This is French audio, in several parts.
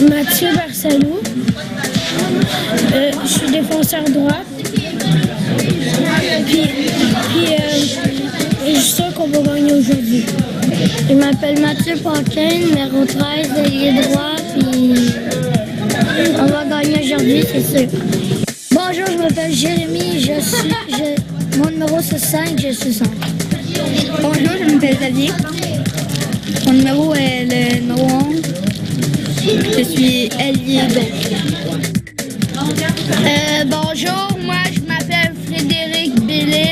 Mathieu Barcelou. Je suis défenseur droit. Je suis sûr qu'on va gagner aujourd'hui. Je m'appelle Mathieu Paquin, numéro 13, ailier droit, puis on va gagner aujourd'hui, c'est sûr. Bonjour, je m'appelle Jérémy, mon numéro c'est 5, je suis 5. Bonjour, je m'appelle Xavier. Mon numéro est le numéro 11. Je suis ailier gauche. Bonjour, moi je m'appelle Frédéric Bélé.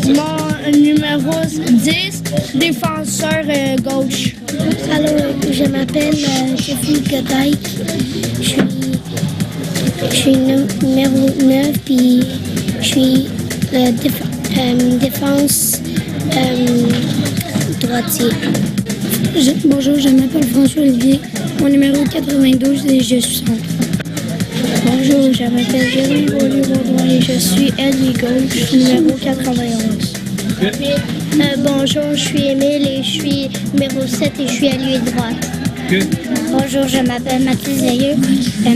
Mon numéro 10, défenseur gauche. Alors, je m'appelle Sophie Godaï. Je suis numéro 9, puis je suis défense droitier. Bonjour, je m'appelle François Olivier. Mon numéro 92 et je suis centre. Bonjour, je m'appelle Jérémy Beaulieu-Baudouin et je suis ailier gauche, numéro 91. Bonjour, je suis Émile et je suis numéro 7 et je suis ailier droite. Bonjour, je m'appelle Mathilde Zayeux et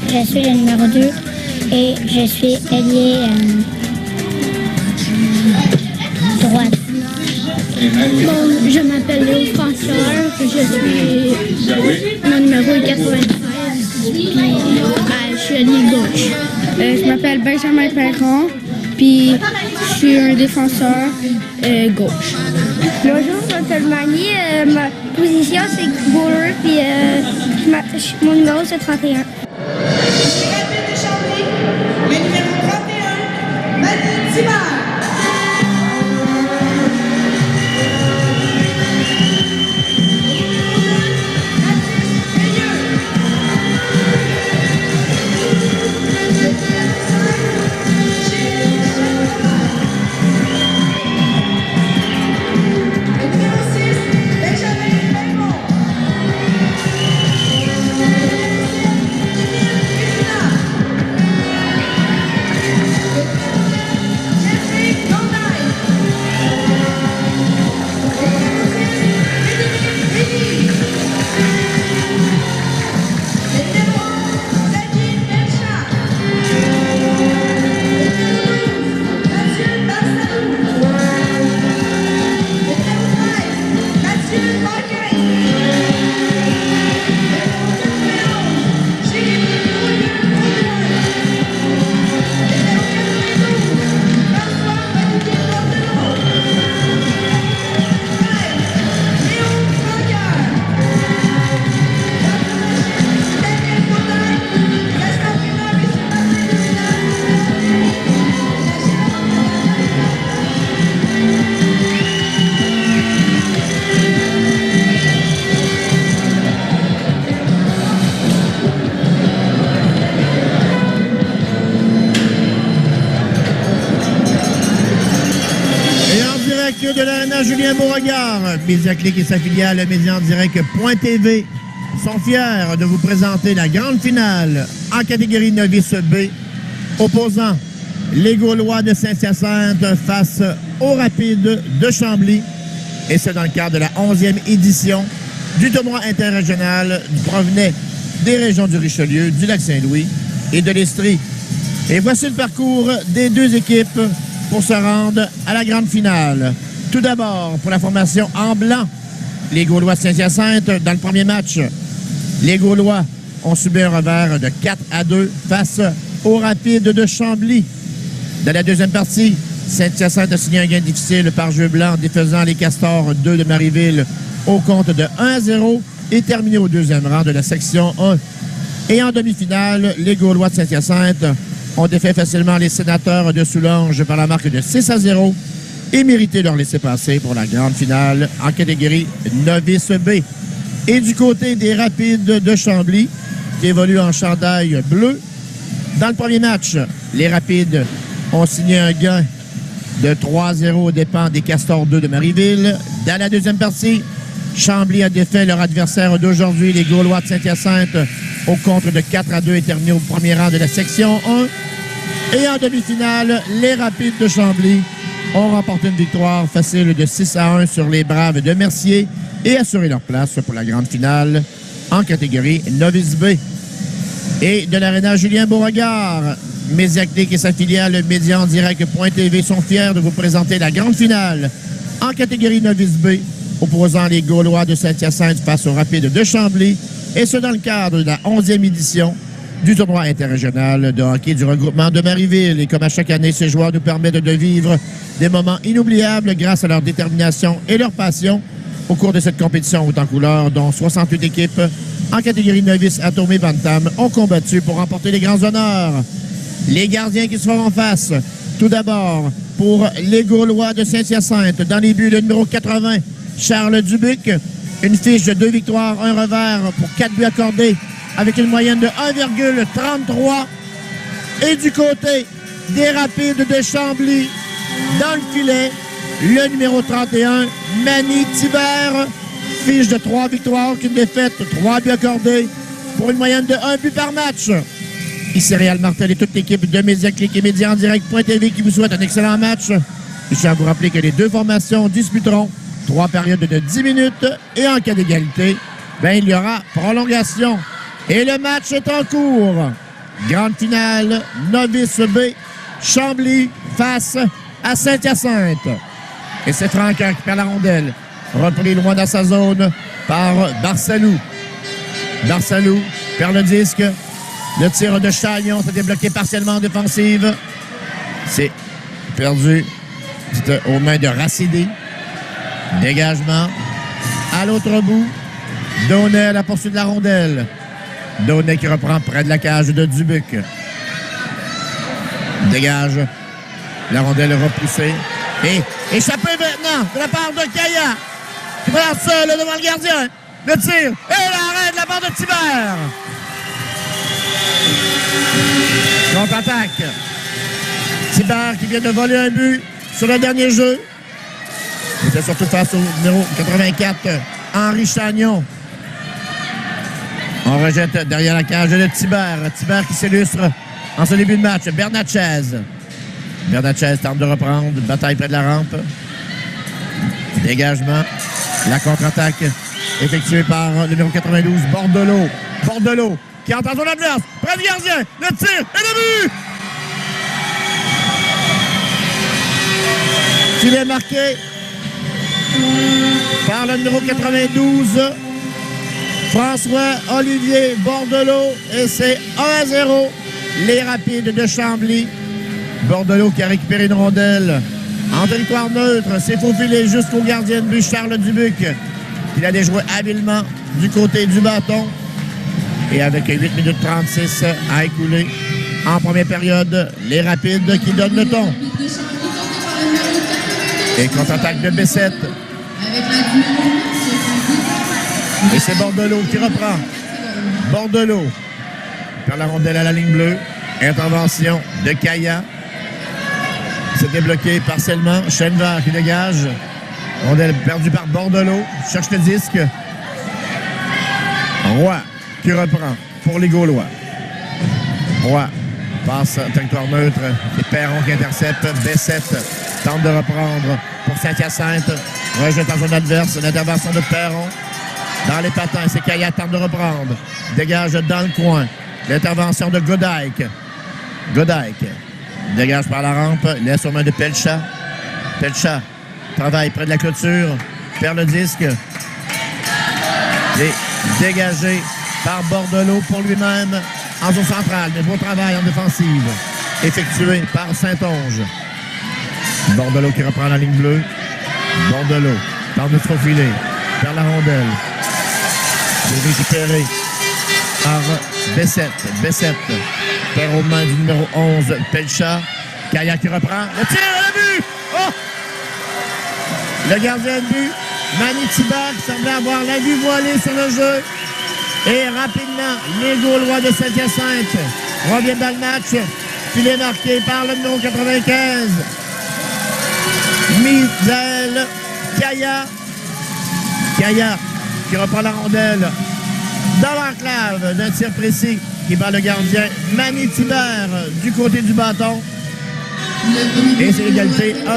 je suis le numéro 2 et je suis ailier droite. Bon, je m'appelle Léo François, je suis mon numéro est 93, puis je suis ailier gauche. Je m'appelle Benjamin Perron, puis je suis un défenseur gauche. Bonjour, je m'appelle Mani, ma position c'est goaler, puis mon numéro c'est 31. Le numéro 31, Mani Timar. De l'Arena Julien Beauregard, Mediaclick et sa filiale Média en direct.tv sont fiers de vous présenter la grande finale en catégorie novice B, opposant les Gaulois de Saint-Hyacinthe face aux Rapides de Chambly. Et c'est dans le cadre de la 11e édition du tournoi interrégional provenait des régions du Richelieu, du Lac-Saint-Louis et de l'Estrie. Et voici le parcours des deux équipes pour se rendre à la grande finale. Tout d'abord, pour la formation en blanc, les Gaulois de Saint-Hyacinthe, dans le premier match, les Gaulois ont subi un revers de 4-2 face aux Rapides de Chambly. Dans la deuxième partie, Saint-Hyacinthe a signé un gain difficile par jeu blanc, défaisant les Castors 2 de Marieville au compte de 1-0 et terminé au deuxième rang de la section 1. Et en demi-finale, les Gaulois de Saint-Hyacinthe ont défait facilement les Sénateurs de Soulanges par la marque de 6-0 et mérité leur laisser-passer pour la grande finale en catégorie novice B. Et du côté des Rapides de Chambly, qui évoluent en chandail bleu, dans le premier match, les Rapides ont signé un gain de 3-0 aux dépens des Castors 2 de Marieville. Dans la deuxième partie, Chambly a défait leur adversaire d'aujourd'hui, les Gaulois de Saint-Hyacinthe, au compte de 4-2 et terminé au premier rang de la section 1. Et en demi-finale, les Rapides de Chambly ont remporté une victoire facile de 6-1 sur les Braves de Mercier et assuré leur place pour la grande finale en catégorie Novice B. Et de l'aréna Julien Beauregard, Médiaclic et sa filiale Média en direct.tv sont fiers de vous présenter la grande finale en catégorie Novice B, opposant les Gaulois de Saint-Hyacinthe face aux Rapides de Chambly, et ce dans le cadre de la 11e édition du tournoi interrégional de hockey du regroupement de Marieville. Et comme à chaque année, ces joueurs nous permettent de vivre des moments inoubliables grâce à leur détermination et leur passion au cours de cette compétition haute en couleur, dont 68 équipes en catégorie novice Atom et Bantam ont combattu pour remporter les grands honneurs. Les gardiens qui se feront en face, tout d'abord, pour les Gaulois de Saint-Hyacinthe, dans les buts, le numéro 80, Charles Dubuc, une fiche de 2 victoires, 1 revers pour 4 buts accordés, avec une moyenne de 1,33. Et du côté des Rapides de Chambly, dans le filet, le numéro 31, Manny Thibert, fiche de 3 victoires, qu'une défaite, 3 buts accordés, pour une moyenne de 1 but par match. Ici Réal Martel et toute l'équipe de Médiaclic et Média en direct.tv qui vous souhaite un excellent match. Je tiens à vous rappeler que les deux formations disputeront 3 périodes de 10 minutes et en cas d'égalité, il y aura prolongation. Et le match est en cours. Grande finale, Novice B, Chambly face à Saint-Hyacinthe. Et c'est Francaire qui perd la rondelle. Repris loin dans sa zone par Barsalou. Barsalou perd le disque. Le tir de Chagnon s'est débloqué partiellement en défensive. C'est perdu. C'est aux mains de Racidi. Dégagement. À l'autre bout, Donnet à la poursuite de la rondelle. Donnet qui reprend près de la cage de Dubuc. Dégage. La rondelle repoussée. Et échappé maintenant de la part de Kaya. Qui prend seul devant le gardien. Le tir. Et l'arrêt de la part de Thibert. Contre-attaque. Thibert qui vient de voler un but sur le dernier jeu. C'était surtout face au numéro 84, Henri Chagnon. On rejette derrière la cage de Thibert. Thibert qui s'illustre en ce début de match. Bernatchez. Bernatchez tente de reprendre. Bataille près de la rampe. Dégagement. La contre-attaque effectuée par le numéro 92, Bordelot. Bordelot qui entre en zone adverse. Près du gardien. Le tir et le but! Filet marqué par le numéro 92, François-Olivier Bordelot. Et c'est 1-0, les Rapides de Chambly. Bordelot qui a récupéré une rondelle en territoire neutre. C'est faufilé jusqu'au gardien de but, Charles Dubuc, qui l'a déjoué habilement du côté du bâton. Et avec 8 minutes 36 à écouler en première période, les Rapides qui donnent le ton. Et contre-attaque de Bessette. Et c'est Bordelot qui reprend. Bordelot perd la rondelle à la ligne bleue. Intervention de Kaya. C'est débloqué partiellement. Chenevert qui dégage. Rondelle perdue par Bordelot. Cherche le disque. Roy qui reprend pour les Gaulois. Roy passe en territoire neutre. C'est Perron qui intercepte. Bessette tente de reprendre pour Saint-Hyacinthe. Rejette en zone adverse. L'intervention de Perron dans les patins. C'est Kaya tente de reprendre. Dégage dans le coin. L'intervention de Godike. Godike dégage par la rampe. Laisse aux mains de Pelcha. Pelcha travaille près de la clôture. Perd le disque. Et dégagé par Bordelot pour lui-même en zone centrale. Mais beau travail en défensive effectué par Saint-Onge. Bordelot qui reprend la ligne bleue. Bordelot tente de se faufiler. Perd la rondelle. C'est récupéré par Bessette. Bessette perd aux mains du numéro 11, Pelcha. Kaya qui reprend. Le tir et le but! Oh! Le gardien de but, Manny Thibert, qui semblait avoir la vue voilée sur le jeu. Et rapidement, les Gaulois de Saint-Hyacinthe reviennent dans le match. Filet marqué par le numéro 95. Misael Kaya. Kaya qui reprend la rondelle dans l'enclave d'un tir précis qui bat le gardien Manny Thibert du côté du bâton. Et c'est l'égalité 1-1.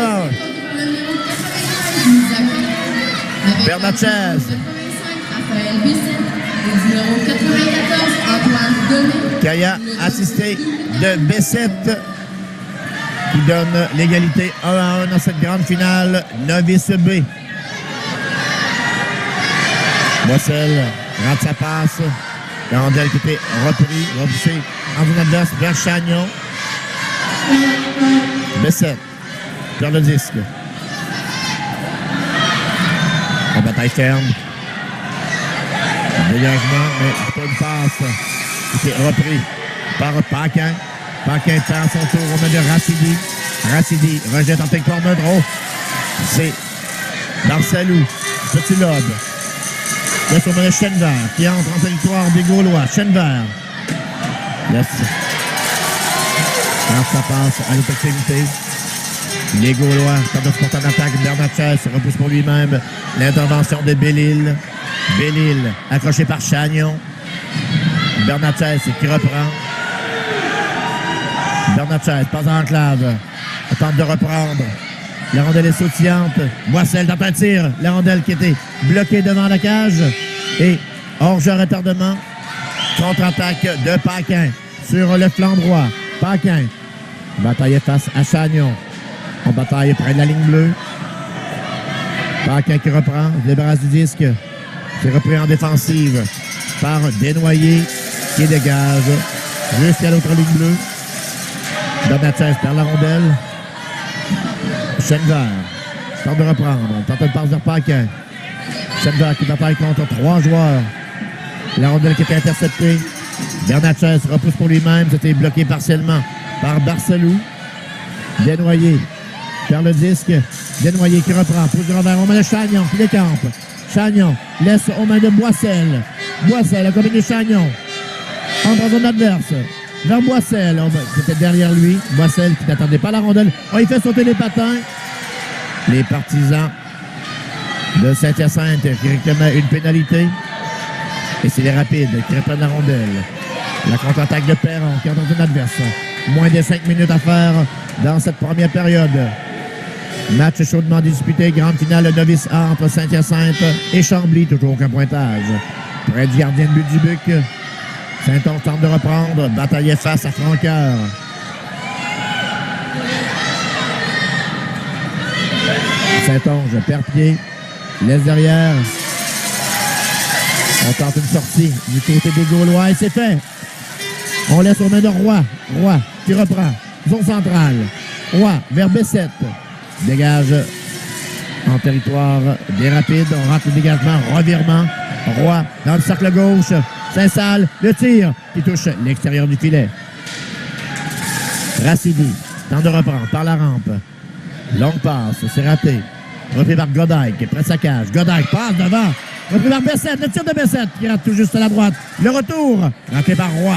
Bernatchez. Kaya assisté de Bessette qui donne l'égalité 1-1 dans cette grande finale novice B. Boissel rate sa passe. La rondelle qui était repoussée en zone adverse vers Chagnon. Bessette perd le disque. En bataille ferme. Dégagement, mais pas une passe. Qui était repris par Paquin. Paquin perd son tour au main de Racidi. Racidi rejette en territoire neutre. Oh, c'est Barcelou. Petit lobe. Laisse au main de Chenvert qui entre en territoire des Gaulois. Chenvert. Laisse. Quand ça passe à l'effectivité. Les Gaulois tentent de se porter en attaque. Bernatchez se repousse pour lui-même. L'intervention de Bellil. Bellil accroché par Chagnon. Bernatchez qui reprend. Bernatchez passe en enclave. Tente de reprendre. La rondelle est sautillante. Boissel tente un tir. La rondelle qui était bloquée devant la cage. Et hors-jeu retardement. Contre-attaque de Paquin sur le flanc droit. Paquin bataille face à Chagnon. On bataille près de la ligne bleue. Paquin qui reprend. Débarrasse du disque. C'est repris en défensive par Desnoyers qui dégage jusqu'à l'autre ligne bleue. Bernatchez perd la rondelle. Chenvert tente de reprendre. Tente de passe vers Paquin. Chenvert qui bataille contre 3 joueurs. La rondelle qui était interceptée. Bernatchez repousse pour lui-même. C'était bloqué partiellement par Barcelou. Desnoyers perd le disque. Desnoyers qui reprend. Pousse du revers au main de Chagnon qui décampe. Chagnon laisse aux mains de Boissel. Boissel accompagné Chagnon. Entre en zone adverse. Vers Boissel. C'était derrière lui. Boissel qui n'attendait pas la rondelle. Oh, il fait sauter les patins. Les partisans de Saint-Hyacinthe qui réclamaient une pénalité. Et c'est les Rapides qui reprennent la rondelle. La contre-attaque de Perron qui entre en zone adverse. Moins de 5 minutes à faire dans cette première période. Match chaudement disputé, grande finale novice A entre Saint-Hyacinthe et Chambly, toujours aucun pointage. Près du gardien de but du Buc. Saint-Onge tente de reprendre, bataillait face à Francoeur. Saint-Onge perd pied, laisse derrière. On tente une sortie du côté des Gaulois et c'est fait. On laisse aux mains de Roy. Roy qui reprend, zone centrale. Roy vers Bessette. Dégage en territoire des Rapides. On rate le dégagement, revirement. Roy dans le cercle gauche. S'installe, le tir qui touche l'extérieur du filet. Racidi tente de reprendre par la rampe. Longue passe, c'est raté. Repris par Godaille qui est près de sa cage. Godaille passe devant. Repris par Bessette, le tir de Bessette qui rate tout juste à la droite. Le retour, raté par Roy.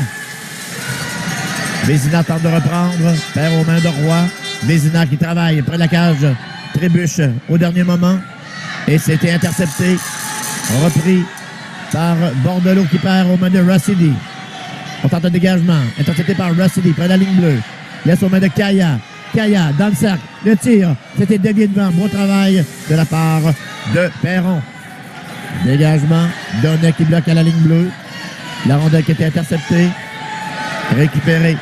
Vézina tente de reprendre. Perd aux mains de Roy. Vézina qui travaille près de la cage. Trébuche au dernier moment. Et c'était intercepté. Repris par Bordelot qui perd aux mains de Racidi. On tente un dégagement. Intercepté par Racidi près de la ligne bleue. Laisse aux mains de Kaya. Kaya dans le cercle. Le tir. C'était dévié devant. Bon travail de la part de Perron. Dégagement. Donnet qui bloque à la ligne bleue. La rondelle qui était interceptée. Récupérée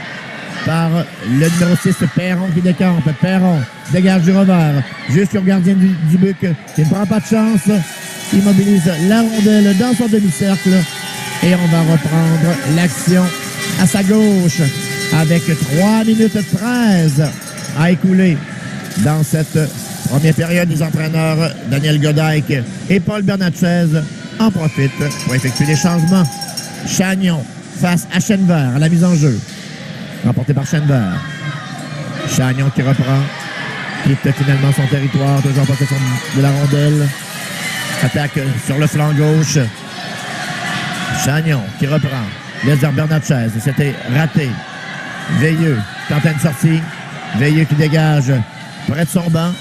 par le numéro 6, Perron qui décampe. Perron dégage du revers. Juste au gardien du Buc qui ne prend pas de chance. Il mobilise la rondelle dans son demi-cercle. Et on va reprendre l'action à sa gauche avec 3 minutes 13 à écouler dans cette première période. Les entraîneurs Daniel Godaille et Paul Bernatchez en profitent pour effectuer les changements. Chagnon face à Chenvert à la mise en jeu. Remporté par Chenvert. Chagnon qui reprend. Quitte finalement son territoire. Toujours en possession de la rondelle. Attaque sur le flanc gauche. Chagnon qui reprend. Laisse vers Bernatchez. C'était raté. Veilleux tente une sortie. Veilleux qui dégage près de son banc.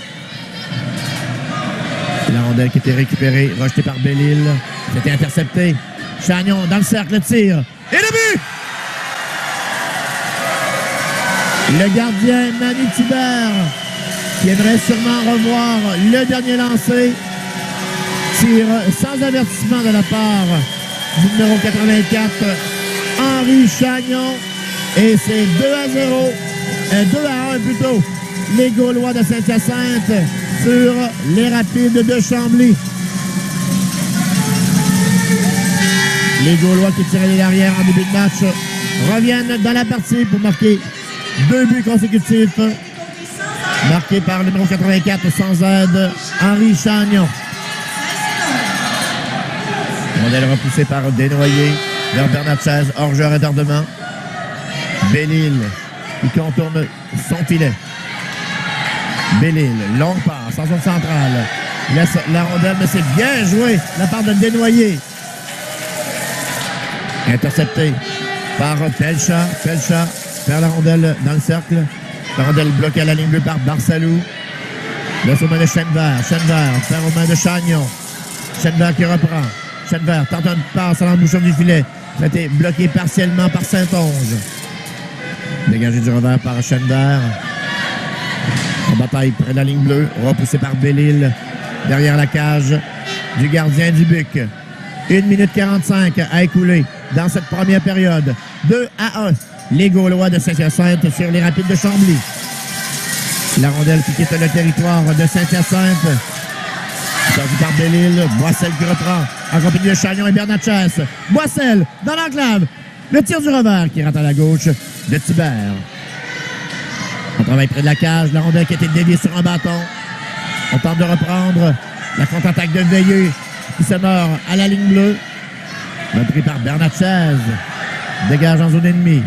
La rondelle qui était récupérée, rejetée par Bellil. C'était intercepté. Chagnon dans le cercle, le tir. Et le but! Le gardien Manny Thibert, qui aimerait sûrement revoir le dernier lancé, tire sans avertissement de la part du numéro 84, Henri Chagnon. Et c'est 2-0, 2-1 plutôt, les Gaulois de Saint-Hyacinthe sur les Rapides de Chambly. Les Gaulois qui tiraient l'arrière en début de match reviennent dans la partie pour marquer 2 buts consécutifs. Marqué par le numéro 84 sans aide, Henri Chagnon. Modèle repoussé par Desnoyers vers Bernatchez, hors-jeu retardement. Belle-Île qui contourne son filet. Belle-Île, longue passe en zone centrale. Laisse la rondelle, mais c'est bien joué de la part de Desnoyers. Intercepté par Pelcha. Pelcha perd la rondelle dans le cercle. La rondelle bloquée à la ligne bleue par Barsalou. Laisse aux mains de Chenevert. Chenevert perd aux mains de Chagnon. Chenevert qui reprend. Chenevert tente une passe à l'embouchure du filet. Ça a été bloqué partiellement par Saint-Onge. Dégagé du revers par Chenevert. En bataille près de la ligne bleue. Repoussé par Belle-Île. Derrière la cage du gardien du Buc. 1 minute 45 à écouler dans cette première période. 2-1. Les Gaulois de Saint-Hyacinthe sur les Rapides de Chambly. La rondelle qui quitte le territoire de Saint-Hyacinthe. Sorti par Belle-Île. Boissel qui reprend. En compagnie de Chagnon et Bernatchez. Boissel dans l'enclave. Le tir du revers qui rentre à la gauche de Thibert. On travaille près de la cage. La rondelle qui a été déviée sur un bâton. On tente de reprendre la contre-attaque de Veilleux qui se meurt à la ligne bleue. Repris par Bernatchez. Dégage en zone ennemie.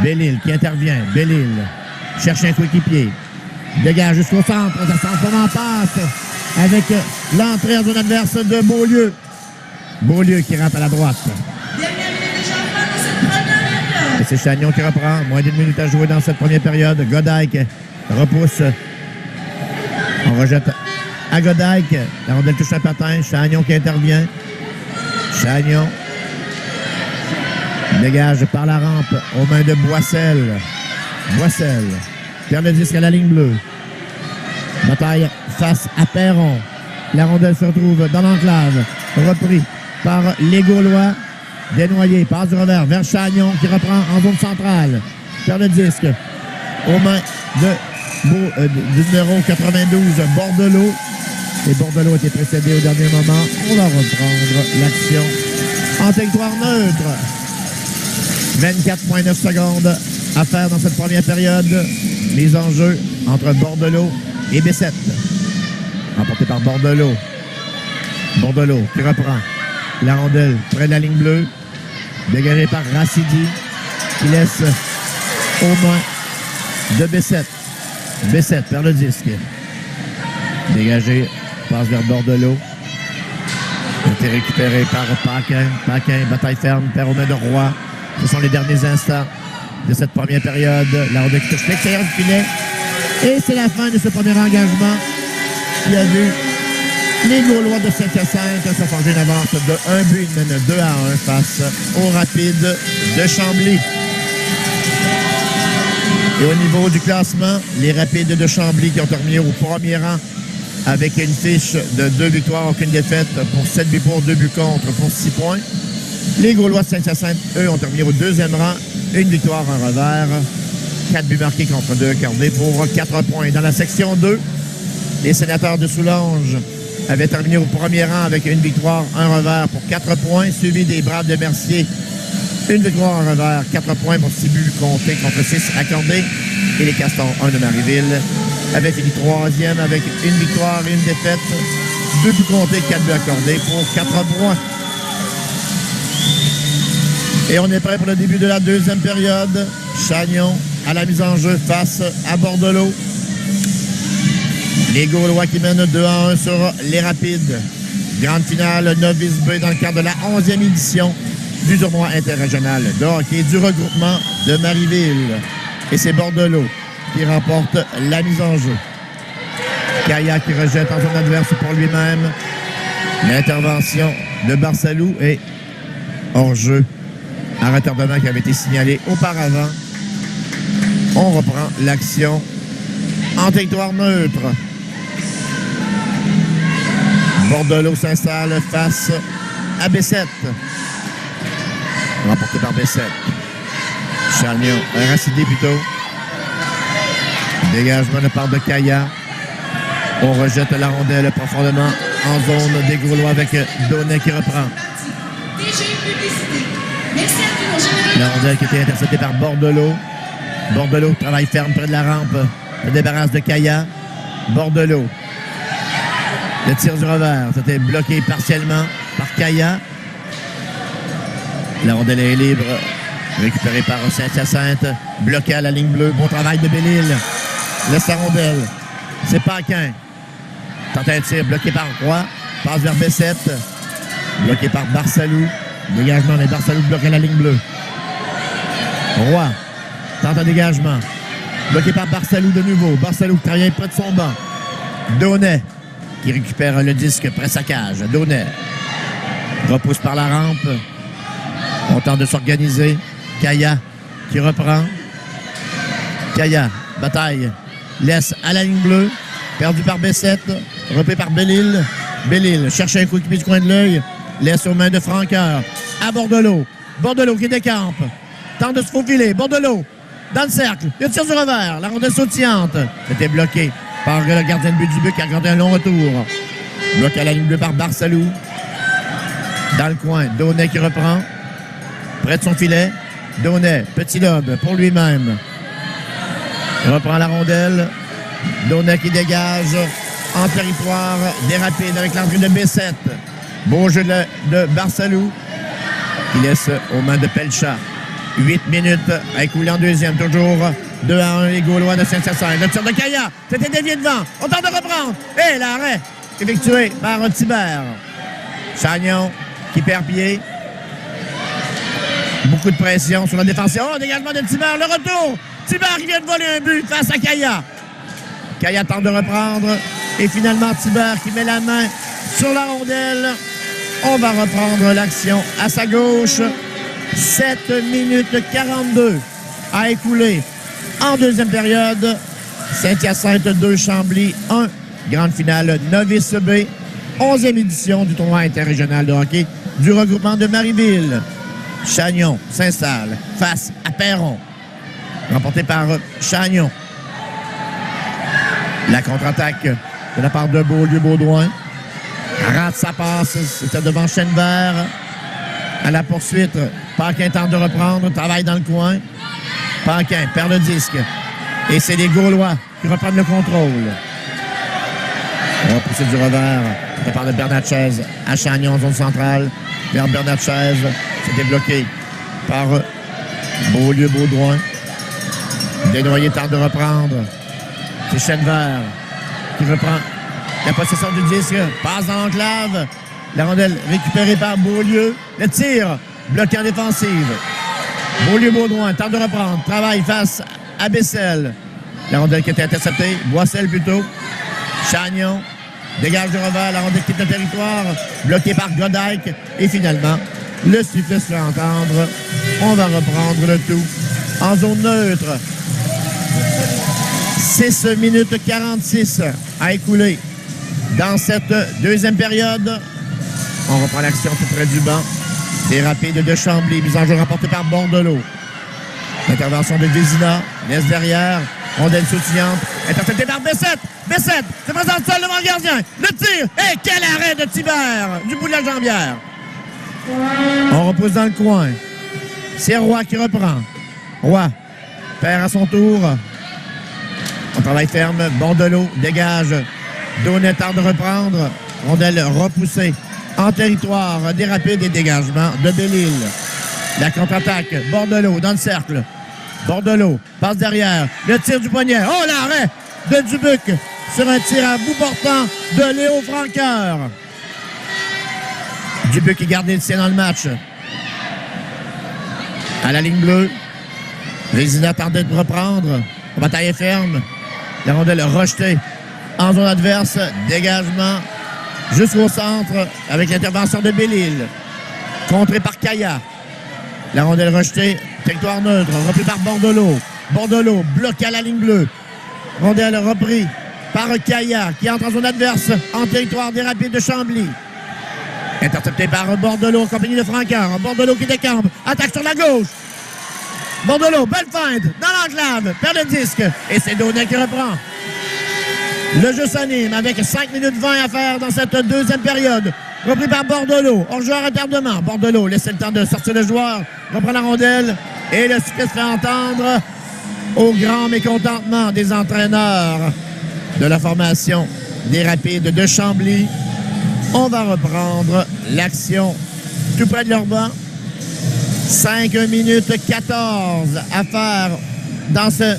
Belle-Île qui intervient. Belle-Île cherche un coéquipier. Dégage jusqu'au centre. Ça s'en en passe avec l'entrée en zone adverse de Beaulieu. Beaulieu qui rentre à la droite. Et c'est Chagnon qui reprend. Moins d'une minute à jouer dans cette première période. Godike repousse. On rejette à Godike. La rondelle touche un patin. Chagnon qui intervient. Chagnon dégage par la rampe aux mains de Boissel. Boissel perd le disque à la ligne bleue. Bataille face à Perron. La rondelle se retrouve dans l'enclave. Repris par les Gaulois. Desnoyers passe du revers vers Chagnon qui reprend en zone centrale. Perd le disque aux mains du numéro 92, Bordelot. Et Bordelot a été précédé au dernier moment. On va reprendre l'action en territoire neutre. 24,9 secondes à faire dans cette première période. Mise en jeu entre Bordelot et Bessette. Emporté par Bordelot. Bordelot qui reprend la rondelle près de la ligne bleue. Dégagé par Racidi qui laisse aux mains de Bessette. Bessette perd le disque. Dégagé, passe vers Bordelot. A été récupéré par Paquin. Paquin, bataille ferme, perd aux mains de Roy. Ce sont les derniers instants de cette première période. La rondelle qui touche l'extérieur du filet. Et c'est la fin de ce premier engagement qui a vu les Gaulois de Saint-Hyacinthe se forger une avance de 1 but. Ils mènent 2-1 face aux Rapides de Chambly. Et au niveau du classement, les Rapides de Chambly qui ont terminé au premier rang avec une fiche de 2 victoires, aucune défaite pour 7 buts pour, 2 buts contre pour 6 points. Les Gaulois de Saint-Hyacinthe, eux, ont terminé au deuxième rang, une victoire, un revers, 4 buts marqués contre 2 accordés pour 4 points. Dans la section 2, les Sénateurs de Soulanges avaient terminé au premier rang avec une victoire, un revers pour 4 points, suivi des Braves de Mercier. Une victoire, un revers, 4 points pour 6 buts comptés contre 6 accordés. Et les Castors, 1 de Marieville, avaient fini troisième avec une victoire et une défaite. 2 buts comptés, 4 buts accordés pour 4 points. Et on est prêt pour le début de la deuxième période. Chagnon à la mise en jeu face à Bordelot. Les Gaulois qui mènent 2-1 sur les Rapides. Grande finale Novice B dans le cadre de la 11e édition du tournoi interrégional de hockey du regroupement de Marieville. Et c'est Bordelot qui remporte la mise en jeu. Kaya qui rejette en zone adverse pour lui-même. L'intervention de Barsalou est hors jeu. Un retardement qui avait été signalé auparavant On reprend l'action en territoire neutre. Bordelot s'installe face à B7. Remporté par B7. Chagnon, Racidé plutôt. Dégagement de part de Kaya. On rejette la rondelle profondément en zone des Gaulois avec Donnet qui reprend. La rondelle qui était interceptée par Bordelot. Bordelot travaille ferme près de la rampe. Le débarrasse de Kaya. Bordelot. Le tir du revers. C'était bloqué partiellement par Kaya. La rondelle est libre. Récupérée par Saint-Hyacinthe. Bloqué à la ligne bleue. Bon travail de Belle-Île. Laisse la rondelle. C'est Paquin. Tente un tir bloqué par Roy. Passe vers B7. Bloqué par Barsalou. Dégagement, mais Barsalou bloqué à la ligne bleue. Roy. Tente un dégagement. Bloqué par Barsalou de nouveau. Barsalou qui travaille près de son banc. Donnet qui récupère le disque près de sa cage. Donnet. Repousse par la rampe. On tente de s'organiser. Kaya qui reprend. Kaya. Bataille. Laisse à la ligne bleue. Perdu par B7. Repris par Belle-Île. Belle-Île cherche un coup qui met du coin de l'œil. Laisse aux mains de Franqueur. À Bordelot. Bordelot qui décampe. Tente de se faufiler. Bordelot. Dans le cercle. Le tir du revers. La rondelle sautillante. C'était bloqué par le gardien de but du but qui a gardé un long retour. Bloqué à la ligne bleue par Barsalou. Dans le coin. Donnet qui reprend. Près de son filet. Donnet. Petit lobe pour lui-même. Il reprend la rondelle. Donnet qui dégage en territoire des Rapides avec l'entrée de B7. Beau jeu de Barsalou qui laisse aux mains de Pelcha. 8 minutes à écouler en deuxième. Toujours 2-1 les Gaulois de Saint-Hyacinthe. Le tir de Kaya. C'était dévié devant. On tente de reprendre. Et l'arrêt effectué par Thibert. Chagnon qui perd pied. Beaucoup de pression sur la défense. Oh, dégagement de Thibert. Le retour. Thibert qui vient de voler un but face à Kaya. Kaya tente de reprendre. Et finalement, Thibert qui met la main sur la rondelle. On va reprendre l'action à sa gauche. 7 minutes 42 à écouler en deuxième période. Saint-Hyacinthe 2, Chambly 1. Grande finale Novice B. 11e édition du tournoi interrégional de hockey du regroupement de Marieville. Chagnon s'installe face à Perron. Remporté par Chagnon. La contre-attaque de la part de Beaulieu-Baudouin. Rate sa passe, c'était devant Chenevert. À la poursuite, Paquin tente de reprendre, travaille dans le coin. Paquin perd le disque. Et c'est les Gaulois qui reprennent le contrôle. On va pousser du revers de la part de Bernatchez à Chagnon en zone centrale. Vers Bernatchez, c'était bloqué par Beaulieu-Baudouin. Desnoyers tente de reprendre. C'est Chenevert qui reprend la possession du disque. Passe dans l'enclave. La rondelle récupérée par Beaulieu. Le tir bloqué en défensive. Beaulieu-Baudouin tente de reprendre. Travaille face à Bessel. La rondelle qui était interceptée. Boissel plutôt. Chagnon dégage du revers. La rondelle quitte le territoire. Bloqué par Godike. Et finalement, le sifflet se fait entendre. On va reprendre le tout en zone neutre. 6 minutes 46 à écouler dans cette deuxième période. On reprend l'action tout près du banc. Des Rapides de Chambly, mise en jeu remportée par Bordelot. L'intervention de Vézina, laisse derrière. Rondelle sautillante, interceptée par B7. B7 se présente seul devant le gardien. Le tir, et quel arrêt de Thibert du bout de la jambière. On repousse dans le coin. C'est Roy qui reprend. Roy perd à son tour. On travaille ferme. Bordelot dégage. Donnet tente de reprendre. Rondelle repoussée en territoire des Rapides et dégagement de Belle-Île. La contre-attaque. Bordelot dans le cercle. Bordelot passe derrière. Le tir du poignet. Oh, l'arrêt de Dubuc sur un tir à bout portant de Léo Franqueur. Dubuc qui gardait le sien dans le match. À la ligne bleue. Vézina tente de reprendre. La bataille est ferme. La rondelle rejetée en zone adverse. Dégagement jusqu'au centre avec l'intervention de Belle-Île. Contré par Kaya. La rondelle rejetée. Territoire neutre. Repris par Bordelot. Bordelot, bloqué à la ligne bleue. Rondelle repris par Kaya, qui entre en zone adverse, en territoire des Rapides de Chambly. Intercepté par Bordelot, en compagnie de Francard. Bordelot qui décampe, attaque sur la gauche. Bordelot, belle feinte, dans l'enclave, perd le disque, et c'est Daudet qui reprend. Le jeu s'anime avec 5 minutes 20 à faire dans cette deuxième période. Repris par Bordelot, hors-jeu à retardement. Bordelot laisse le temps de sortir le joueur, reprend la rondelle, et le sifflet se fait entendre au grand mécontentement des entraîneurs de la formation des Rapides de Chambly. On va reprendre l'action tout près de leur banc. 5 minutes 14 à faire dans ce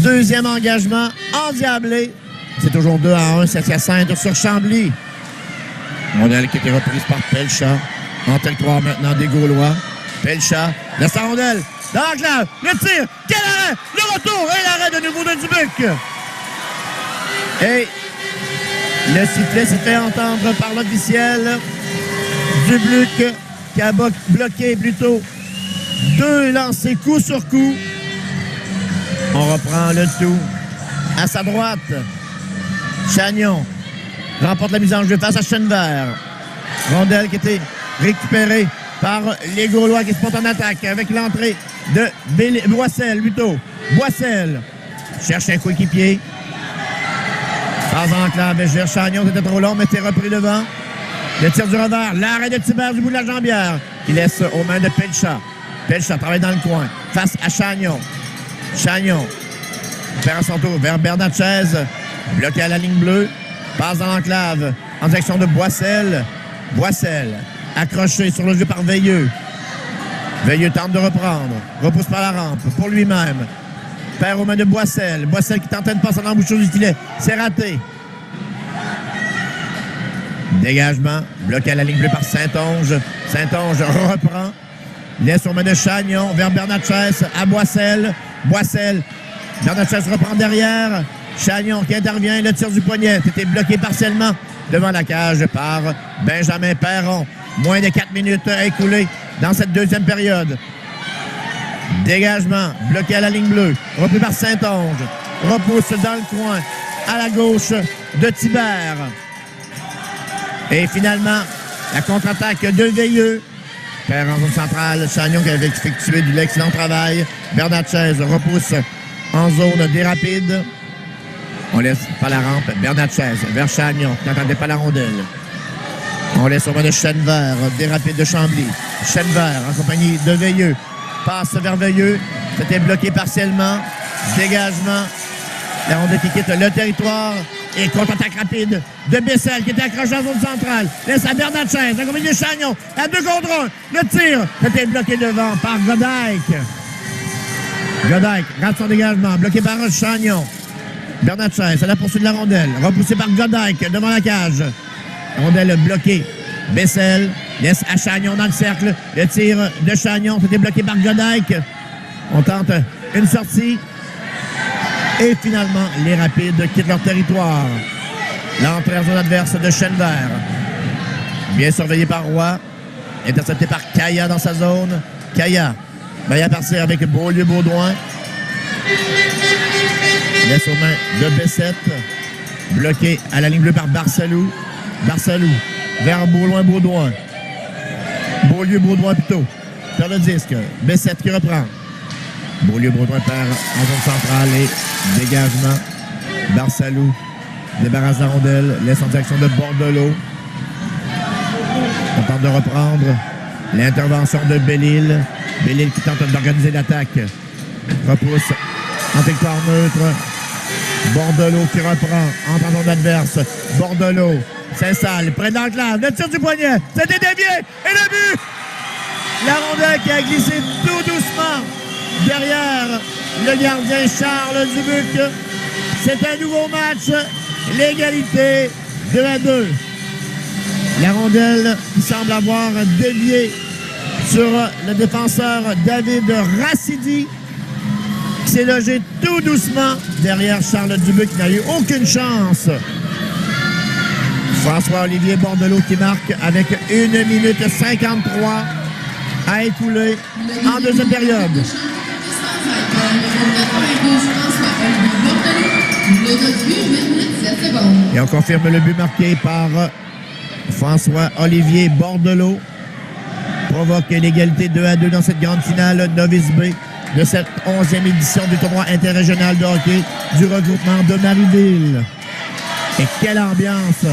deuxième engagement endiablé. C'est toujours 2-1, c'est Hyacinthe sur Chambly. Rondelle qui a été reprise par Pelcha. En territoire maintenant des Gaulois. Pelcha laisse la rondelle dans l'enclave. Le tir. Quel arrêt! Le retour et l'arrêt de nouveau de Dubuc. Et le sifflet s'est fait entendre par l'officiel. Dubuc qui a bloqué plutôt 2 lancers coup sur coup. On reprend le tout à sa droite. Chagnon remporte la mise en jeu face à Chenevert. Rondelle qui était récupérée par les Gaulois qui se portent en attaque avec l'entrée de Boissel plutôt. Boissel cherche un coéquipier. Passe en enclave, vers Chagnon, c'était trop long, mais c'est repris devant. Le tir du revers, l'arrêt de Thibert du bout de la jambière, qui laisse aux mains de Pelcha. Pelcha travaille dans le coin, face à Chagnon. Chagnon perd son tour vers Bernatchez, bloqué à la ligne bleue. Passe dans l'enclave, en direction de Boissel. Boissel, accroché sur le jeu par Veilleux. Veilleux tente de reprendre, repousse par la rampe, pour lui-même. Perd aux mains de Boissel. Boissel qui tentait de passer en embouchure du filet. C'est raté. Dégagement. Bloqué à la ligne bleue par Saint-Onge. Saint-Onge reprend. Laisse aux mains de Chagnon vers Bernatchez à Boissel. Boissel. Bernatchez reprend derrière. Chagnon qui intervient. Le tir du poignet. C'était bloqué partiellement devant la cage par Benjamin Perron. Moins de 4 minutes à écouler dans cette deuxième période. Dégagement, bloqué à la ligne bleue, repris par Saint-Onge, repousse dans le coin, à la gauche de Thibert. Et finalement, la contre-attaque de Veilleux. Perd en zone centrale, Chagnon qui avait effectué de l'excellent travail. Bernatchez repousse en zone des Rapides. On laisse pas la rampe, Bernatchez vers Chagnon, qui n'entendait pas la rondelle. On laisse au main de Chenevert, des Rapides de Chambly. Chenevert en compagnie de Veilleux. Passe vers Veilleux. C'était bloqué partiellement. Dégagement. La rondelle qui quitte le territoire. Et contre-attaque rapide de Bessel qui était accroché en zone centrale. Laisse à Bernatchez. La compagnie de Chagnon. À 2 contre 1. Le tir. C'était bloqué devant par Godike. Godike rate son dégagement. Bloqué par Chagnon. Bernatchez à la poursuite de la rondelle. Repoussé par Godike devant la cage. Rondelle bloquée. Bessel laisse à Chagnon dans le cercle. Le tir de Chagnon, c'était bloqué par Godike. On tente une sortie. Et finalement, les Rapides quittent leur territoire. L'entrée en zone adverse de Chenevert. Bien surveillé par Roy. Intercepté par Kaya dans sa zone. Kaya va y partir avec Beaulieu-Baudouin. Laisse aux mains de Bessette. Bloqué à la ligne bleue par Barcelou. Barcelou vers Beaulieu-Baudouin. Beaulieu-Baudouin plutôt. Perd le disque. Bessette qui reprend. Beaulieu-Baudouin perd en zone centrale et dégagement. Barcelou débarrasse la rondelle. Laisse en direction de Bordelot. On tente de reprendre. L'intervention de Belle-Île. Belle-Île qui tente d'organiser l'attaque. Repousse en territoire neutre. Bordelot qui reprend. Entre en zone adverse. Bordelot s'installe près de l'enclave. Le tir du poignet. C'était dévié. Et le but! La rondelle qui a glissé tout doucement derrière le gardien Charles Dubuc. C'est un nouveau match. L'égalité 2-2. La rondelle qui semble avoir dévié sur le défenseur David Racidi, qui s'est logé tout doucement derrière Charles Dubuc, qui n'a eu aucune chance. François-Olivier Bordelot qui marque avec 1 minute 53 à écouler en deuxième période. Et on confirme le but marqué par François-Olivier Bordelot. Provoque l'égalité 2-2 dans cette grande finale Novice B de cette 11e édition du tournoi interrégional de hockey du regroupement de Marieville. Et quelle ambiance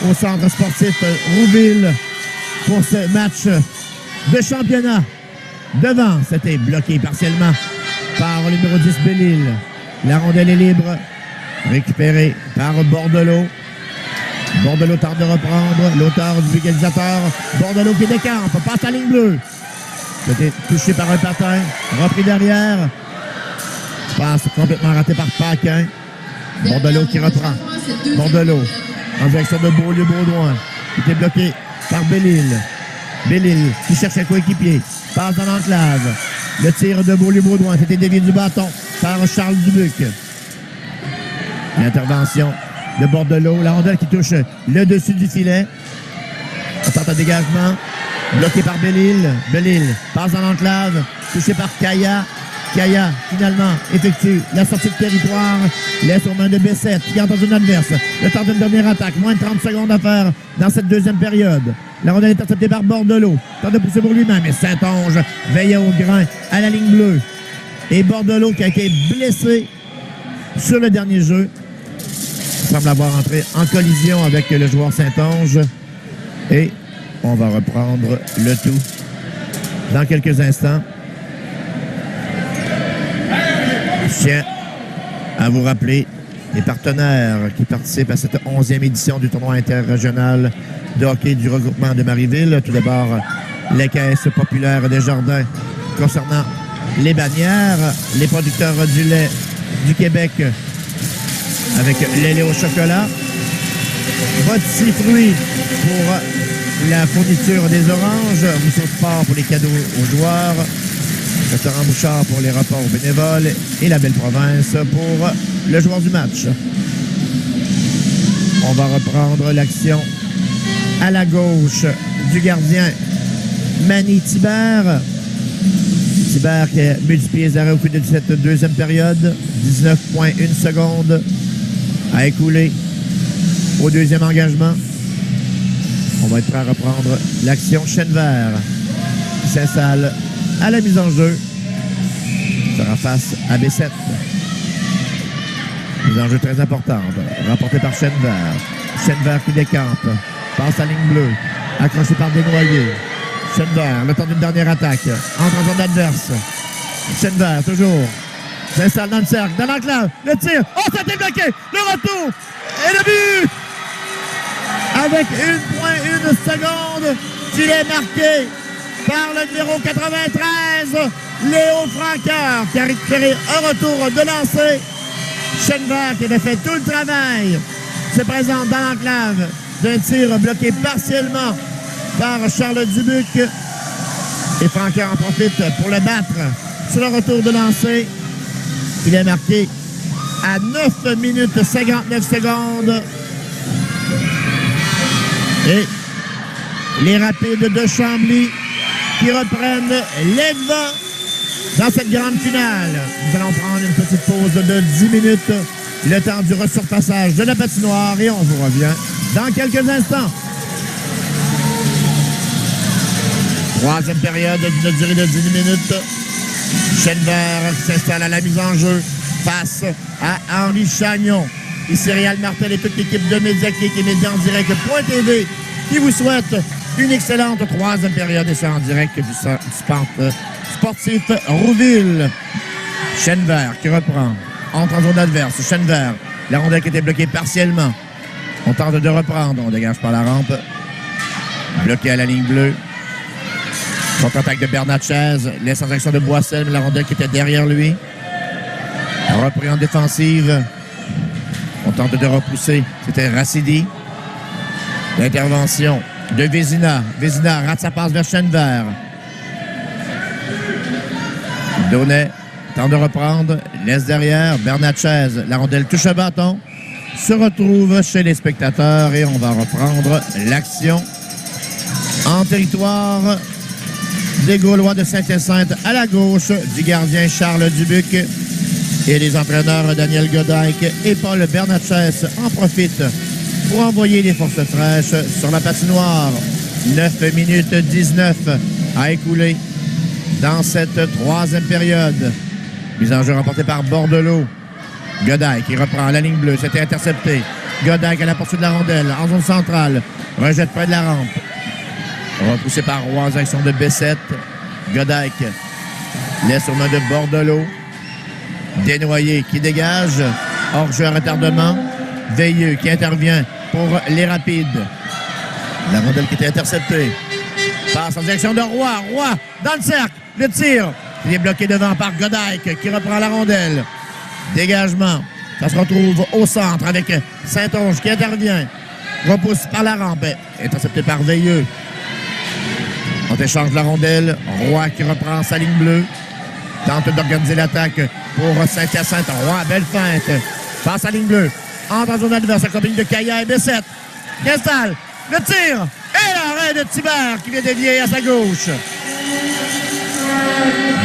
au centre sportif Rouville pour ce match de championnat. Devant, c'était bloqué partiellement par le numéro 10 Belle-Île. La rondelle est libre, récupérée par Bordelot. Bordelot tente de reprendre l'auteur du égalisateur. Bordelot qui décampe, passe à ligne bleue. C'était touché par un patin, repris derrière. Passe complètement raté par Paquin. Bordelot qui reprend. Bordelot en direction de Beaulieu-Baudouin. Qui était bloqué par Belle-Île. Belle-Île qui cherche un coéquipier. Passe dans l'enclave. Le tir de Beaulieu-Baudouin. C'était dévié du bâton par Charles Dubuc. L'intervention de Bordelot. La rondelle qui touche le dessus du filet. On tente un dégagement. Bloqué par Belle-Île. Belle-Île passe dans l'enclave. Touché par Kaya. Kaya, finalement, effectue la sortie de territoire. Laisse aux mains de Bessette, qui entre dans une adverse. Le temps d'une dernière attaque. Moins de 30 secondes à faire dans cette deuxième période. La rondelle est interceptée par Bordelot. Tente de pousser pour lui-même. Et Saint-Onge veille au grain à la ligne bleue. Et Bordelot qui a été blessé sur le dernier jeu. Il semble avoir entré en collision avec le joueur Saint-Onge. Et on va reprendre le tout dans quelques instants. Je tiens à vous rappeler les partenaires qui participent à cette 11e édition du tournoi interrégional de hockey du regroupement de Marieville. Tout d'abord, les caisses populaires des jardins concernant les bannières, les producteurs du lait du Québec avec le lait au chocolat, Botti Fruits pour la fourniture des oranges, Rousseau Sport pour les cadeaux aux joueurs, Restaurant Bouchard pour les repas aux bénévoles et la Belle Province pour le joueur du match. On va reprendre l'action à la gauche du gardien Manny Thibert. Thibert qui a multiplié les arrêts au cours de cette deuxième période. 19,1 secondes à écouler au deuxième engagement. On va être prêt à reprendre l'action Chenevert qui s'installe à la mise en jeu. Sera face à B7. Mise en jeu très importante. Remportée par Chenevert. Chenevert qui décampe. Passe à ligne bleue. Accroché par Desnoyers. Chenevert, le temps d'une dernière attaque. Entre en zone adverse. Chenevert, toujours. S'installe dans le cercle. Dans l'enclave. Le tir. Oh, ça a été bloqué. Le retour. Et le but. Avec 1,1 seconde. Filet marqué par le numéro 93, Léo Franqueur, qui a récupéré un retour de lancer. Chenevert, qui avait fait tout le travail, se présente dans l'enclave d'un tir bloqué partiellement par Charles Dubuc. Et Franqueur en profite pour le battre sur le retour de lancer. Il est marqué à 9 minutes 59 secondes. Et les Rapides de Chambly qui reprennent les devants dans cette grande finale. Nous allons prendre une petite pause de 10 minutes, le temps du resurfaçage de la patinoire, et on vous revient dans quelques instants. Troisième période d'une durée de 10 minutes. Chenevert qui s'installe à la mise en jeu face à Henri Chagnon. Ici Réal Martel et toute l'équipe de Médiaclic et Média en direct.tv qui vous souhaite une excellente troisième période, et c'est en direct du centre sportif Rouville. Chenevert qui reprend. Entre en zone adverse. Chenevert. La rondelle qui était bloquée partiellement. On tente de reprendre. On dégage par la rampe. Bloqué à la ligne bleue. Contre-attaque de Bernard Chaise. Laisse en direction de Boissel, mais la rondelle qui était derrière lui. Repris en défensive. On tente de repousser. C'était Racidi. L'intervention de Vézina. Vézina rate sa passe vers Chenevert. Donnet tente de reprendre. Laisse derrière. Bernard Chaise. La rondelle touche un bâton. Se retrouve chez les spectateurs et on va reprendre l'action en territoire des Gaulois de Saint-Hyacinthe à la gauche du gardien Charles Dubuc. Et les entraîneurs Daniel Godin et Paul Bernatchez en profitent pour envoyer les forces fraîches sur la patinoire. 9 minutes 19 à écouler dans cette troisième période. Mise en jeu remportée par Bordelot. Godin qui reprend la ligne bleue. C'était intercepté. Godin à la poursuite de la rondelle en zone centrale. Rejette près de la rampe. Repoussé par Roy en direction de Bessette. Godin laisse aux mains de Bordelot. Desnoyers qui dégage. Hors-jeu à retardement. Veilleux qui intervient pour les Rapides. La rondelle qui était interceptée. Passe en direction de Roy. Roy dans le cercle. Le tir. Il est bloqué devant par Godin qui reprend la rondelle. Dégagement. Ça se retrouve au centre avec Saint-Onge qui intervient. Repousse par la rampe. Intercepté par Veilleux. On échange la rondelle. Roy qui reprend sa ligne bleue. Tente d'organiser l'attaque pour Saint-Hyacinthe. Roy, belle feinte. Passe à ligne bleue. Entre en zone adverse, accompagné de Caillat et Bessette. Qui installe le tir. Et l'arrêt de Thibert qui vient dévier à sa gauche.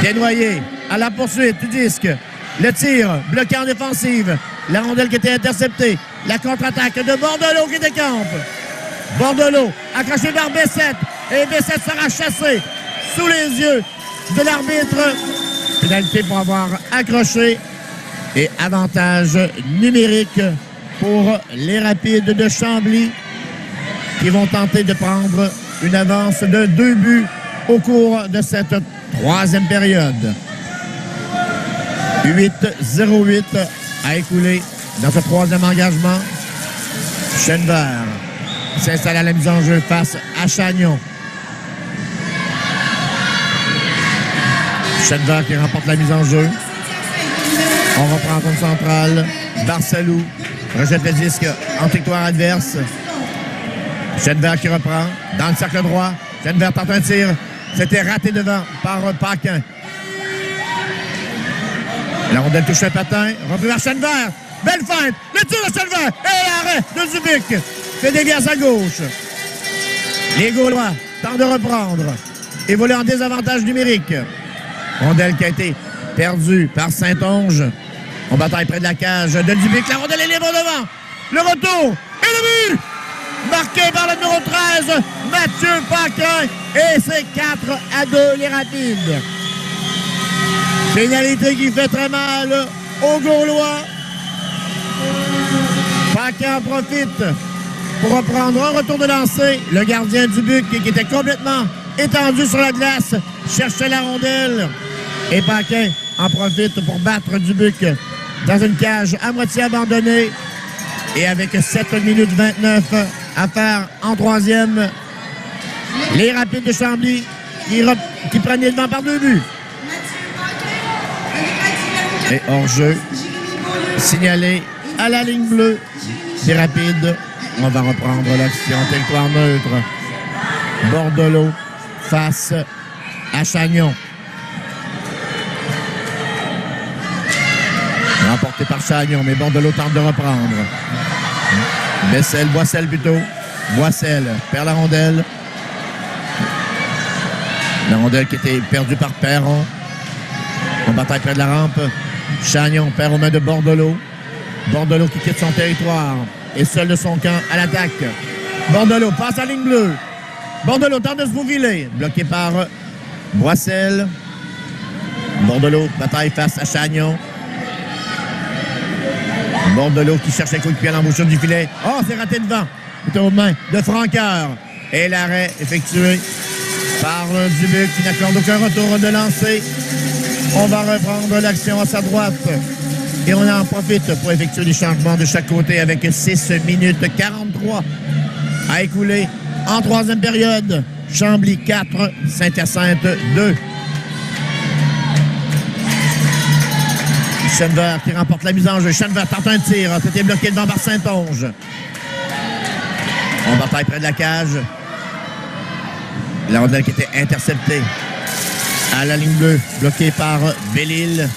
Desnoyers à la poursuite du disque. Le tir bloqué en défensive. La rondelle qui était interceptée. La contre-attaque de Bordelot qui décampe. Bordelot accroché vers Bessette. Et Bessette sera chassé sous les yeux de l'arbitre. Pénalité pour avoir accroché. Et avantage numérique pour les Rapides de Chambly qui vont tenter de prendre une avance de 2 buts au cours de cette troisième période. 8-0-8 à écouler dans ce troisième engagement. Chenevert s'installe à la mise en jeu face à Chagnon. Chenevert qui remporte la mise en jeu. On reprend en zone centrale. Barcelou rejette le disque en territoire adverse. Chenevert qui reprend dans le cercle droit. Chenevert tente un tir. C'était raté devant par Paquin. La rondelle touche un patin. Repris vers Chenevert. Belle feinte. Le tir de Chenevert. Et l'arrêt de Dubuc. Fait dévier à sa gauche. Les Gaulois tentent de reprendre. Évolue en désavantage numérique. Rondelle qui a été perdue par Saint-Onge. On bataille près de la cage de Dubuc. La rondelle est libre devant. Le retour. Et le but! Marqué par le numéro 13, Mathieu Paquin. Et c'est 4-2 les Rapides. Pénalité qui fait très mal aux Gaulois. Paquin en profite pour reprendre un retour de lancer. Le gardien Dubuc qui était complètement étendu sur la glace cherchait la rondelle. Et Paquin en profite pour battre Dubuc dans une cage à moitié abandonnée. Et avec 7 minutes 29 à faire en troisième, les Rapides de Chambly qui prennent les devants par 2 buts. Et hors-jeu, signalé à la ligne bleue des Rapides. On va reprendre l'action en territoire neutre. Bordelot face à Chagnon. Remporté par Chagnon, mais Bordelot tente de reprendre. Boissel plutôt. Boissel perd la rondelle. La rondelle qui était perdue par Perron. On bataille près de la rampe. Chagnon perd aux mains de Bordelot. Bordelot qui quitte son territoire. Et seul de son camp à l'attaque. Bordelot passe à ligne bleue. Bordelot tente de se faufiler. Bloqué par Boissel. Bordelot bataille face à Chagnon. Bordelot qui cherche un coup de pied à l'embouchure du filet. Oh, c'est raté devant. C'est aux mains de Franqueur. Et l'arrêt effectué par Dubuc qui n'accorde aucun retour de lancer. On va reprendre l'action à sa droite. Et on en profite pour effectuer des changements de chaque côté avec 6 minutes 43 à écouler en troisième période. Chambly 4, Saint-Hyacinthe 2. Chenevert qui remporte la mise en jeu. Chenevert tente un tir. C'était bloqué devant par Saint-Onge. On bataille près de la cage. La rondelle qui était interceptée à la ligne bleue, bloquée par Belle-Île.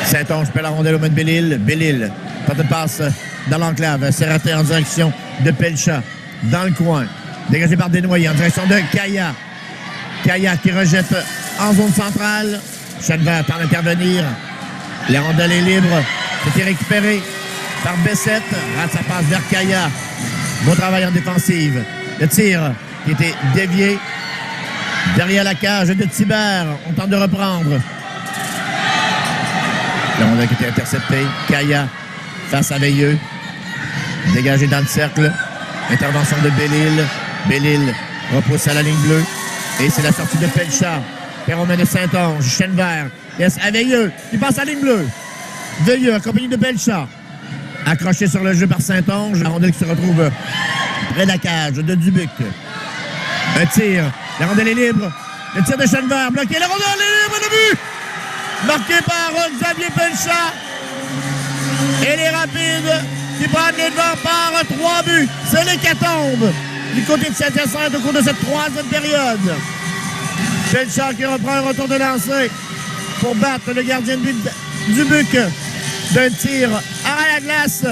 Saint-Onge perd la rondelle aux mains de Belle-Île. Belle-Île tente de passe dans l'enclave. C'est raté en direction de Pelcha. Dans le coin. Dégagé par Desnoyers en direction de Kaya. Kaya qui rejette en zone centrale. Chenevert tente d'intervenir. La rondelle est libre. C'était récupéré par Bessette. Rate sa passe vers Kaya. Bon travail en défensive. Le tir qui était dévié derrière la cage de Thibert. On tente de reprendre. La rondelle qui était interceptée. Kaya face à Veilleux. Dégagé dans le cercle. Intervention de Belle-Île. Belle-Île repousse à la ligne bleue. Et c'est la sortie de Pelchat. Perromain de Saint-Onge. Chenevert. Yes, à Veilleux qui passe à la ligne bleue. Veilleux accompagné de Pelchat. Accroché sur le jeu par Saint-Onge. La rondelle qui se retrouve près de la cage de Dubuc. Un tir. La rondelle est libre. Le tir de Chenevert bloqué. La rondelle est libre. Le but! Marqué par Xavier Pelchat. Et les Rapides qui prennent les devants par 3 buts. C'est l'hécatombe du côté de Saint-Hyacinthe au cours de cette troisième période. Pelchat qui reprend un retour de lancer pour battre le gardien de but Dubuc d'un tir à la glace.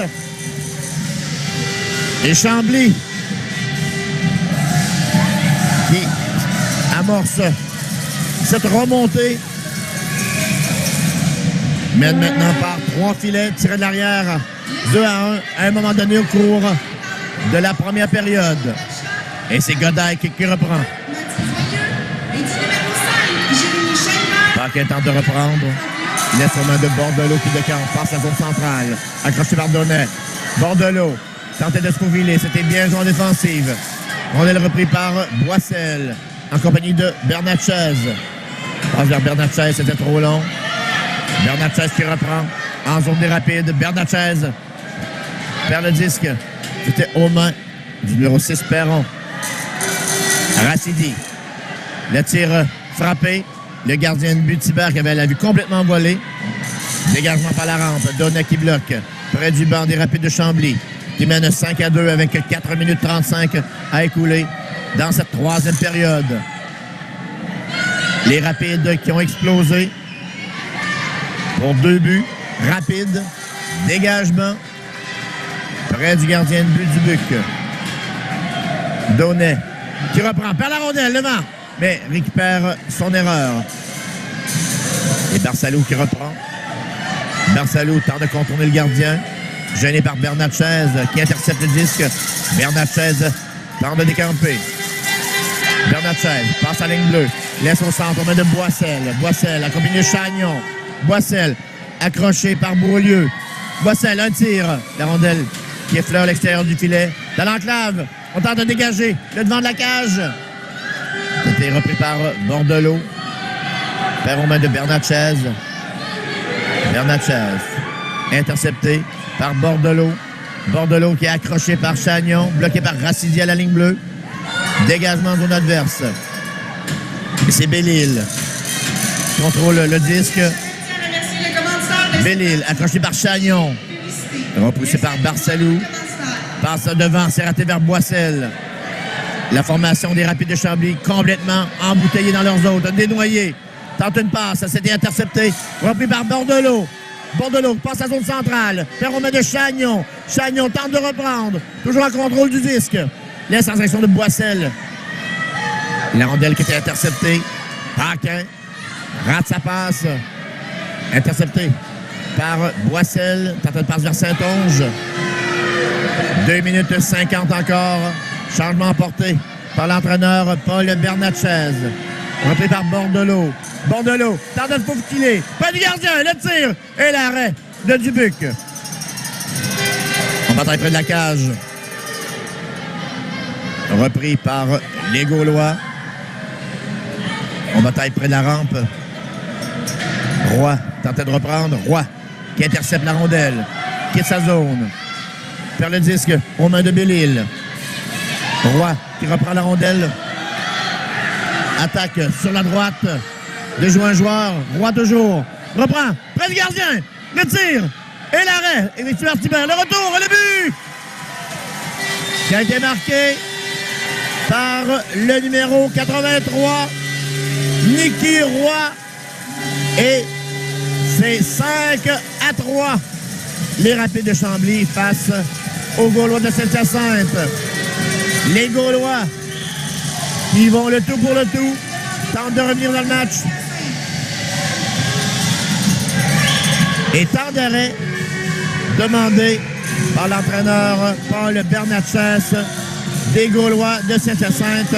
Et Chambly qui amorce cette remontée. Mène maintenant par 3 filets, tiré de l'arrière, 2-1 à un moment donné au cours de la première période. Et c'est Godaille qui reprend. Paquet tente de reprendre. Il laisse aux mains de Bordelot qui décampe, passe à la zone centrale. Accroché par Donnet. Bordelot tentait de se faufiler. C'était bien joué en défensive. Rondelle repris par Boissel en compagnie de Bernatchez. Passe vers Bernatchez, c'était trop long. Bernatchez qui reprend en zone des rapides. Bernatchez perd le disque. C'était aux mains du numéro 6 Perron. Racidi. Le tir frappé. Le gardien de but Thibert qui avait la vue complètement volée. Dégagement par la rampe. Donnet qui bloque. Près du banc des Rapides de Chambly. Qui mène 5-2 avec 4 minutes 35 à écouler dans cette troisième période. Les Rapides qui ont explosé pour 2 buts. Rapide. Dégagement. Près du gardien de but Dubuc. Donnet qui reprend. Perd la rondelle. Devant. Mais récupère son erreur. Et Barsalou qui reprend. Barsalou tente de contourner le gardien. Gêné par Bernatchez qui intercepte le disque. Bernatchez tente de décamper. Bernatchez passe à la ligne bleue. Laisse au centre, on met de Boissel. Boissel accompagné de Chagnon. Boissel accroché par Beaulieu. Boissel, un tir. La rondelle qui effleure l'extérieur du filet. Dans l'enclave, on tente de dégager le devant de la cage. C'était repris par Bordelot. Perd aux mains de Bernatchez. Bernatchez intercepté par Bordelot. Bordelot qui est accroché par Chagnon. Bloqué par Racidi à la ligne bleue. Dégagement de zone adverse. Et c'est Belle-Île. Contrôle le disque. Belle-Île accroché par Chagnon. Repoussé par Barsalou. Passe devant, c'est raté vers Boissel. La formation des Rapides de Chambly complètement embouteillée dans leurs hôtes. Desnoyers tente une passe, c'était intercepté. Repris par Bordelot. Bordelot passe à la zone centrale. Perromain de Chagnon. Chagnon tente de reprendre. Toujours en contrôle du disque. Laisse en direction de Boissel. La rondelle qui était interceptée. Paquin rate sa passe. Intercepté par Boissel. Tente une passe vers Saint-Onge. 2 minutes 50 encore. Changement apporté par l'entraîneur Paul Bernatchez. Repris par Bordelot. Bordelot tente de se faufiler. Pas du gardien. Le tir et l'arrêt de Dubuc. On bataille près de la cage. Repris par les Gaulois. On bataille près de la rampe. Roy tentait de reprendre. Roy qui intercepte la rondelle. Quitte sa zone. Perd le disque aux mains de Belle-Île. Roy qui reprend la rondelle. Attaque sur la droite. De jouer un joueur. Roy toujours. Reprend. Près du gardien. Le tir. Et l'arrêt. Et Victor Thibert. Le retour. Le but. Qui a été marqué par le numéro 83. Niki Roy. Et c'est 5-3. Les Rapides de Chambly face aux Gaulois de Saint-Hyacinthe. Les Gaulois Ils vont le tout pour le tout. Tentent de revenir dans le match. Et temps d'arrêt demandé par l'entraîneur Paul Bernatchez des Gaulois de Saint-Hyacinthe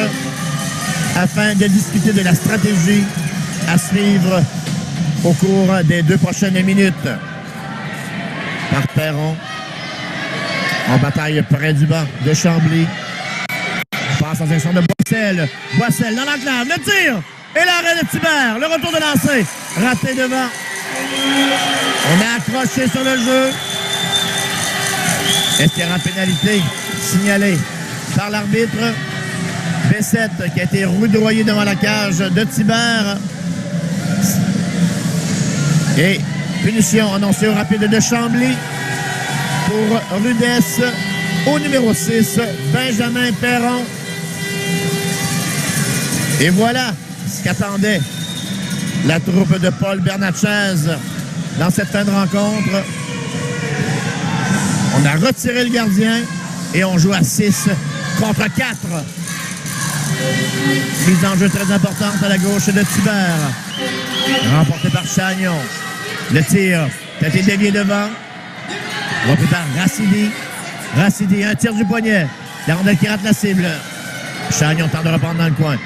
afin de discuter de la stratégie à suivre au cours des 2 prochaines minutes. Par Perron, en bataille près du banc de Chambly. Passe en section de Boissel. Boissel dans l'enclave, le tir et l'arrêt de Thibert. Le retour de lancer, raté devant. On a accroché sur le jeu. Est-ce qu'il y aura pénalité signalée par l'arbitre? Bessette qui a été roudoyé devant la cage de Thibert. Et punition annoncée au rapide de Chambly pour rudesse au numéro 6, Benjamin Perron. Et voilà ce qu'attendait la troupe de Paul Bernatchez dans cette fin de rencontre. On a retiré le gardien et on joue à 6 contre 4. Mise en jeu très importante à la gauche de Thibert. Remporté par Chagnon. Le tir qui a été dévié devant. Repris par Racidi. Racidi, un tir du poignet. La rondelle qui rate la cible. Chagnon tente de reprendre dans le coin.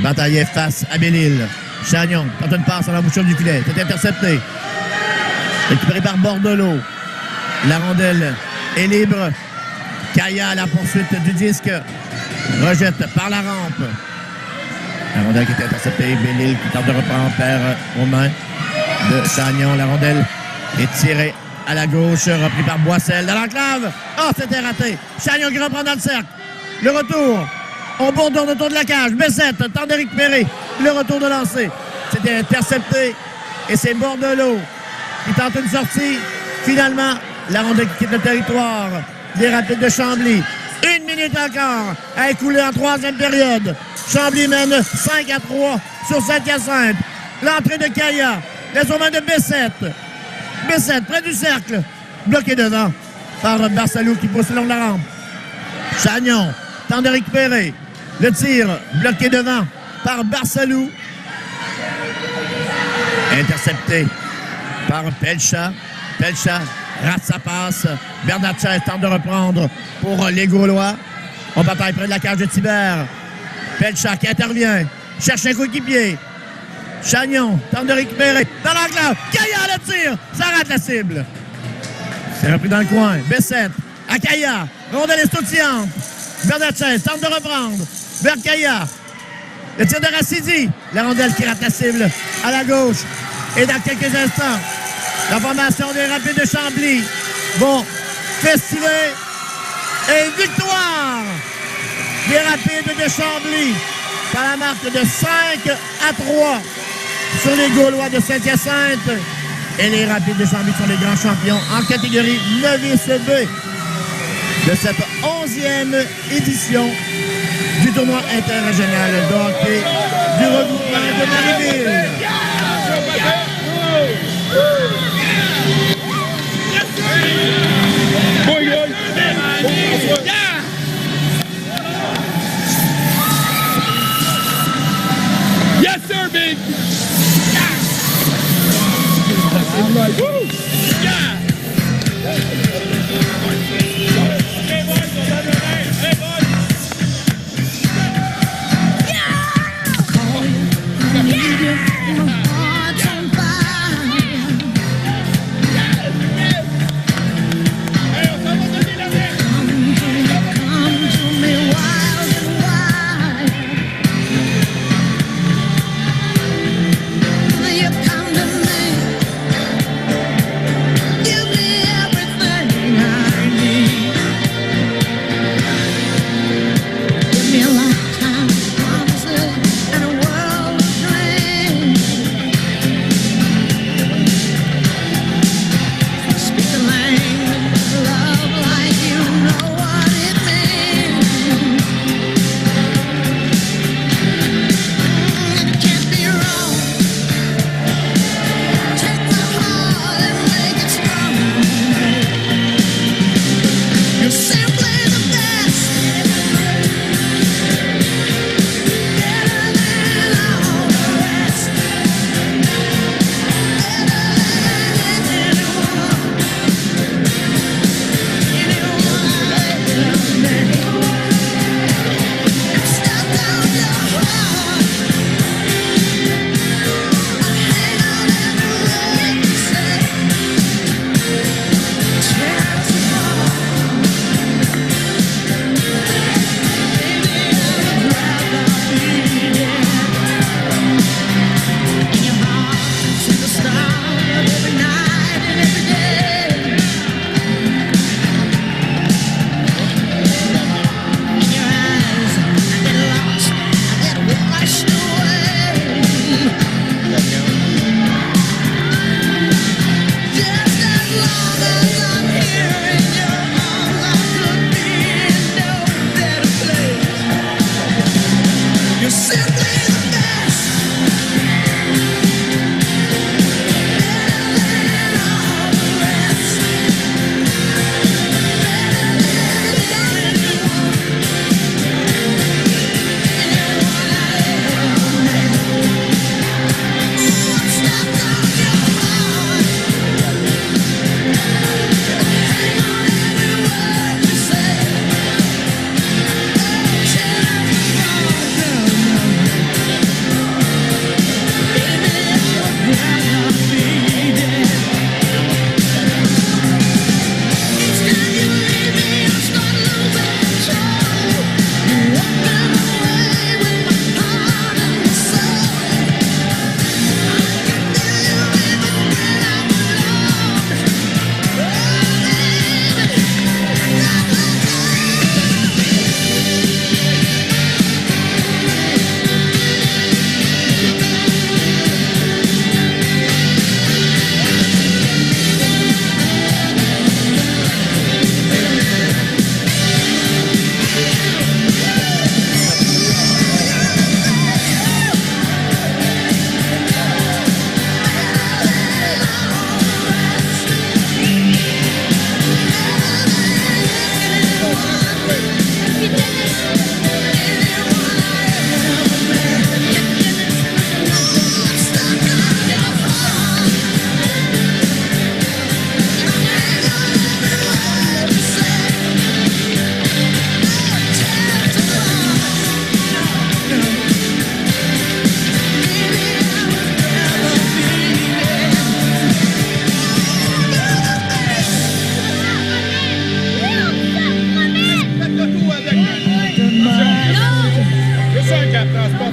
Bataillé face à Belle-Île. Chagnon tente une passe à l'embouchure du filet. C'est intercepté. Récupéré par Bordelot. La rondelle est libre. Kaya à la poursuite du disque. Rejette par la rampe. La rondelle qui est interceptée. Belle-Île qui tente de reprendre aux mains de Chagnon. La rondelle est tirée à la gauche. Repris par Boissel dans l'enclave. Oh, c'était raté. Chagnon qui reprend dans le cercle. Le retour. On bourdonne autour de la cage. Bessette tente de récupérer. Le retour de lancer. C'était intercepté. Et c'est Bordelot qui tente une sortie. Finalement, la rondelle qui quitte le territoire des Rapides de Chambly. 1 minute encore à écouler en 3e période. Chambly mène 5-3 sur Saint-Hyacinthe. L'entrée de Kaya. Les hommes de Bessette. Bessette, près du cercle. Bloqué devant par Barsalou qui pousse le long de la rampe. Chagnon tente de récupérer. Le tir bloqué devant par Barsalou. Intercepté par Pelcha. Pelcha rate sa passe. Bernatchez tente de reprendre pour les Gaulois. On bataille près de la cage de Thibert. Pelcha qui intervient. Cherche un coéquipier. Chagnon tente de récupérer. Dans l'enclave. Kaya le tir. Ça rate la cible. C'est repris dans le coin. Bessette à Kaya. Rondelle est sautillante. Bernatchez tente de reprendre. Vers Kaya. Le tir de Racidi. La rondelle qui rate la cible à la gauche. Et dans quelques instants, la formation des Rapides de Chambly vont festiver. Et victoire des Rapides de Chambly par la marque de 5-3 sur les Gaulois de Saint-Hyacinthe. Et les Rapides de Chambly sont les grands champions en catégorie novice B de cette 11e édition du tournoi interrégional de hockey du regroupement de Marieville. Yes, sir, big. Woo! Yeah. Hey, boys, hey, boys. C'est ça, Cap Transport.